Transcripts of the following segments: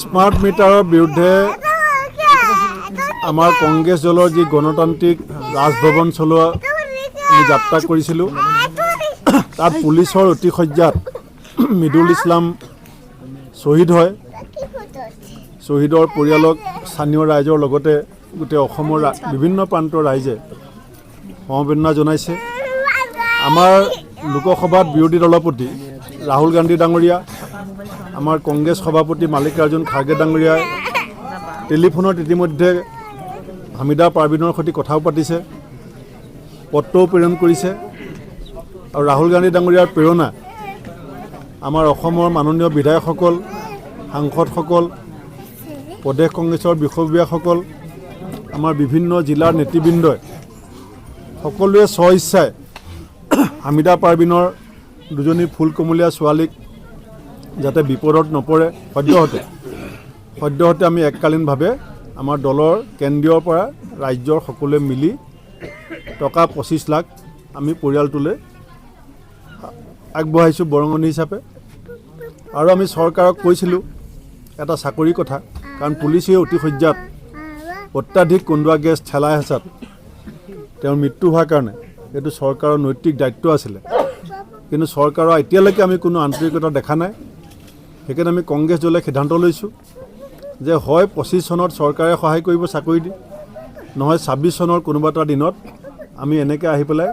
Smart মিটাৰৰ বিৰুদ্ধে আমাৰ কংগ্ৰেছ দলৰ যি গণতান্ত্ৰিক ৰাজভৱন চলোৱা আমি যাত্ৰা কৰিছিলোঁ, তাত পুলিচৰ অতিশয্যাত মৃদুল ইছলাম শ্বহীদ হয়। শ্বহীদৰ পৰিয়ালক স্থানীয় ৰাইজৰ লগতে গোটেই অসমৰ বিভিন্ন প্ৰান্তৰ ৰাইজে সমবেদনা জনাইছে। আমাৰ লোকসভাত বিৰোধী দলৰ প্ৰতি ৰাহুল গান্ধী ডাঙৰীয়া, আমাৰ কংগ্ৰেছ সভাপতি মাল্লিকাৰ্জুন খাৰ্গে ডাঙৰীয়াই টেলিফোনত ইতিমধ্যে হামিদা পাৰভিনৰ সৈতে কথাও পাতিছে, পত্ৰও প্ৰেৰণ কৰিছে। আৰু ৰাহুল গান্ধী ডাঙৰীয়াৰ প্ৰেৰণা আমাৰ অসমৰ মাননীয় বিধায়কসকল, সাংসদসকল, প্ৰদেশ কংগ্ৰেছৰ বিষয়ববীয়াসকল, আমাৰ বিভিন্ন জিলাৰ নেতৃবৃন্দই সকলোৱে স্ব ইচ্ছাই হামিদা পাৰভিনৰ দুজনী ফুলকমলীয়া ছোৱালীক যাতে বিপদত নপৰে সদ্যহতে আমি এককালীনভাৱে আমাৰ দলৰ কেন্দ্ৰীয়ৰ পৰা ৰাজ্যৰ সকলোৱে মিলি টকা 25 লাখ আমি পৰিয়ালটোলৈ আগবঢ়াইছোঁ বৰঙণি হিচাপে। আৰু আমি চৰকাৰক কৈছিলোঁ এটা চাকৰিৰ কথা, কাৰণ পুলিচে অতিশয্যাত অত্যাধিক কন্দুৱা গেছ ঠেলাই হেঁচাত তেওঁৰ মৃত্যু হোৱাৰ কাৰণে এইটো চৰকাৰৰ নৈতিক দায়িত্ব আছিলে, কিন্তু চৰকাৰৰ এতিয়ালৈকে আমি কোনো আন্তৰিকতা দেখা নাই। সেইকাৰণে আমি কংগ্ৰেছ দলে সিদ্ধান্ত লৈছোঁ যে হয় 25 চনত চৰকাৰে সহায় কৰিব চাকৰি দি, নহয় 26 চনৰ কোনোবা এটা দিনত আমি এনেকৈ আহি পেলাই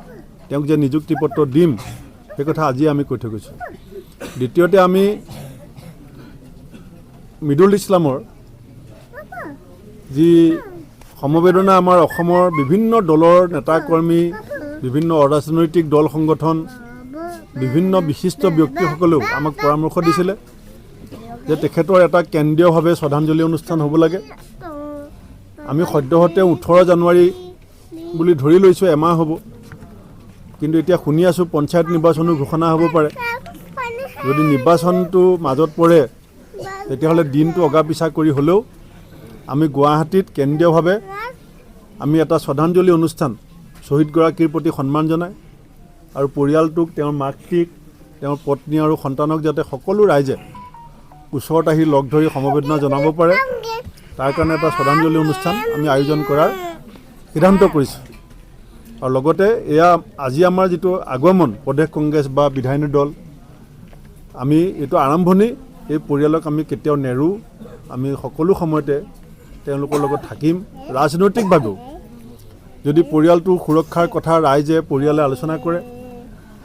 তেওঁক যে নিযুক্তি পত্ৰ দিম, সেই কথা আজি আমি কৈ থৈ গৈছোঁ। দ্বিতীয়তে আমি মৃদুল ইছলামৰ যি সমবেদনা আমাৰ অসমৰ বিভিন্ন দলৰ নেতাকৰ্মী, বিভিন্ন অৰাজনৈতিক দল সংগঠন, বিভিন্ন বিশিষ্ট ব্যক্তিসকলেও আমাক পৰামৰ্শ দিছিলে যে তেখেতৰ এটা কেন্দ্ৰীয়ভাৱে শ্ৰদ্ধাঞ্জলি অনুষ্ঠান হ'ব লাগে। আমি সদ্যহতে 18 জানুৱাৰী বুলি ধৰি লৈছোঁ, এমাহ হ'ব, কিন্তু এতিয়া শুনি আছোঁ পঞ্চায়ত নিৰ্বাচনো ঘোষণা হ'ব পাৰে। যদি নিৰ্বাচনটো মাজত পৰে তেতিয়াহ'লে দিনটো অগা পিছা কৰি হ'লেও আমি গুৱাহাটীত কেন্দ্ৰীয়ভাৱে আমি এটা শ্ৰদ্ধাঞ্জলি অনুষ্ঠান শ্বহীদগৰাকীৰ প্ৰতি সন্মান জনাই আৰু পৰিয়ালটোক, তেওঁৰ মাতৃক, তেওঁৰ পত্নী আৰু সন্তানক যাতে সকলো ৰাইজে ওচৰত আহি লগ ধৰি সমবেদনা জনাব পাৰে, তাৰ কাৰণে এটা শ্ৰদ্ধাঞ্জলি অনুষ্ঠান আমি আয়োজন কৰাৰ সিদ্ধান্ত কৰিছোঁ। আৰু লগতে এয়া আজি আমাৰ যিটো আগমন প্ৰদেশ কংগ্ৰেছ বা বিধায়িনী দল, আমি এইটো আৰম্ভণি, এই পৰিয়ালক আমি কেতিয়াও নেৰো, আমি সকলো সময়তে তেওঁলোকৰ লগত থাকিম। ৰাজনৈতিকভাৱেও যদি পৰিয়ালটোৰ সুৰক্ষাৰ কথা ৰাইজে পৰিয়ালে আলোচনা কৰে,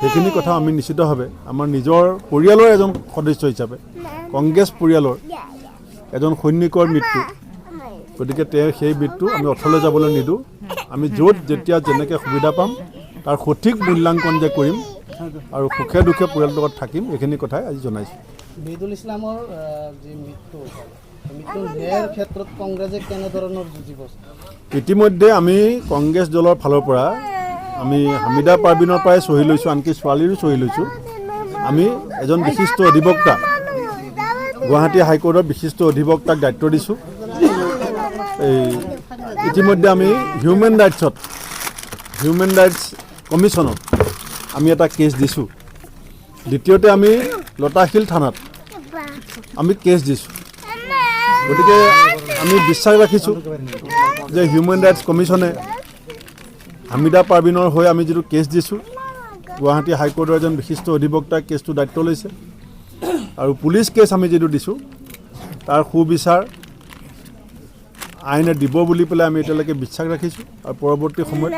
সেইখিনি কথা আমি নিশ্চিতভাৱে আমাৰ নিজৰ পৰিয়ালৰ এজন সদস্য হিচাপে, কংগ্ৰেছ পৰিয়ালৰ এজন সৈনিকৰ মৃত্যু, গতিকে তেওঁ সেই মৃত্যু আমি অথলে যাবলৈ নিদিওঁ। আমি য'ত যেতিয়া যেনেকৈ সুবিধা পাম তাৰ সঠিক মূল্যাংকন যে কৰিম আৰু সুখে দুখে পৰিয়ালটোৰ লগত থাকিম, এইখিনি কথাই আজি জনাইছোঁ। মৃদুল ইছলামৰ যি মৃত্যু ন্যায়ৰ ক্ষেত্ৰত কংগ্ৰেছে কেনেধৰণৰ যুঁজিব? ইতিমধ্যে আমি কংগ্ৰেছ দলৰ ফালৰ পৰা আমি হামিদা পাৰভিনৰ পৰাই চহী লৈছোঁ, আনকি ছোৱালীৰো চহী লৈছোঁ। আমি এজন বিশিষ্ট অধিবক্তা, গুৱাহাটী হাইকোৰ্টৰ বিশিষ্ট অধিবক্তাক দায়িত্ব দিছোঁ। ইতিমধ্যে আমি হিউমেন ৰাইটছ কমিশ্যনত আমি এটা কেছ দিছোঁ। দ্বিতীয়তে আমি লতাশিল থানাত আমি কেছ দিছোঁ। গতিকে আমি বিশ্বাস ৰাখিছোঁ যে হিউমেন ৰাইটছ কমিশ্যনে হামিদা পাৰভিনৰ হৈ আমি যিটো কেছ দিছোঁ, গুৱাহাটী হাইকোৰ্টৰ এজন বিশিষ্ট অধিবক্তাই কেছটো দায়িত্ব লৈছে, আৰু পুলিচ কেছ আমি যিটো দিছোঁ তাৰ সুবিচাৰ আইনে দিব বুলি পেলাই আমি এতিয়ালৈকে বিশ্বাস ৰাখিছোঁ। আৰু পৰৱৰ্তী সময়ত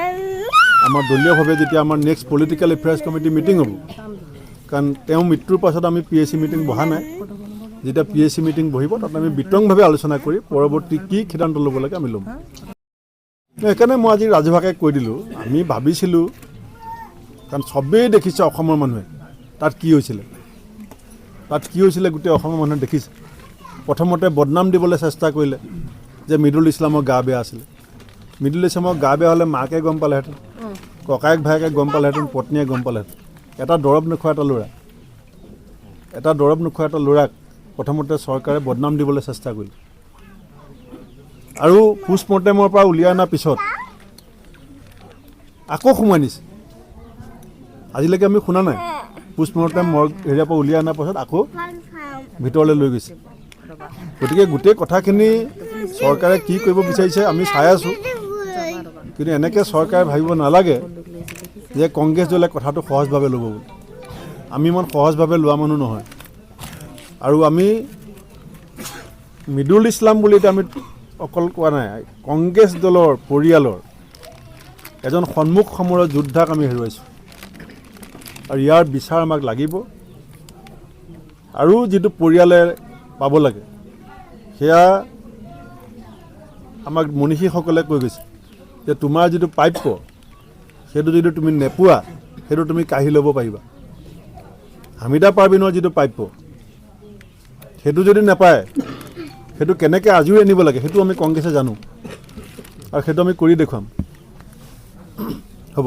আমাৰ দলীয়ভাৱে যেতিয়া আমাৰ next political affairs committee meeting হ'ব, কাৰণ তেওঁ মৃত্যুৰ পাছত আমি PAC মিটিং বহা নাই, যেতিয়া PAC মিটিং বহিব তাত আমি বিতংভাৱে আলোচনা কৰি পৰৱৰ্তী কি সিদ্ধান্ত ল'ব লাগে আমি ল'ম। সেইকাৰণে মই আজি ৰাজহুৱাকৈ কৈ দিলোঁ, আমি ভাবিছিলোঁ, কাৰণ চবেই দেখিছে অসমৰ মানুহে তাত কি হৈছিলে, গোটেই অসমৰ মানুহে দেখিছে। প্ৰথমতে বদনাম দিবলৈ চেষ্টা কৰিলে যে মৃদুল ইছলামৰ গা বেয়া আছিলে। মৃদুল ইছলামৰ গা বেয়া হ'লে মাকে গম পালেহেঁতেন, ককায়েক ভায়েকে গম পালেহেঁতেন, পত্নীয়ে গম পালেহেঁতেন। এটা দৰৱ নোখোৱা এটা ল'ৰাক প্ৰথমতে চৰকাৰে বদনাম দিবলৈ চেষ্টা কৰিলে, আৰু পোষ্টমৰ্টেমৰ পৰা উলিয়াই অনাৰ পিছত আকৌ সোমাই নিছে আজিলৈকে আমি শুনা নাই পোষ্টমৰ্টেম মৰ্গ এৰিয়াৰ পৰা উলিয়াই অনাৰ পাছত আকৌ ভিতৰলৈ লৈ গৈছে গতিকে গোটেই কথাখিনি চৰকাৰে কি কৰিব বিচাৰিছে আমি চাই আছোঁ কিন্তু এনেকৈ চৰকাৰে ভাবিব নালাগে যে কংগ্ৰেছ দলে কথাটো সহজভাৱে ল'ব বুলি আমি ইমান সহজভাৱে লোৱা মানুহ নহয় আৰু আমি মিদুল ইছলাম বুলি এতিয়া আমি অকল কোৱা নাই কংগ্ৰেছ দলৰ পৰিয়ালৰ এজন সন্মুখ সমৰৰ যোদ্ধাক আমি হেৰুৱাইছোঁ আৰু ইয়াৰ বিচাৰ আমাক লাগিব আৰু যিটো পৰিয়ালে পাব লাগে সেয়া আমাক মনীষীসকলে কৈ গৈছে যে তোমাৰ যিটো প্ৰাপ্য সেইটো যদি তুমি নেপোৱা সেইটো তুমি কাঢ়ি ল'ব পাৰিবা হামিদা পাৰবিনৰ যিটো প্ৰাপ্য সেইটো যদি নাপায় সেইটো কেনেকৈ আজৰি আনিব লাগে সেইটো আমি কংগ্ৰেছে জানো আৰু সেইটো আমি কৰি দেখুৱাম হ'ব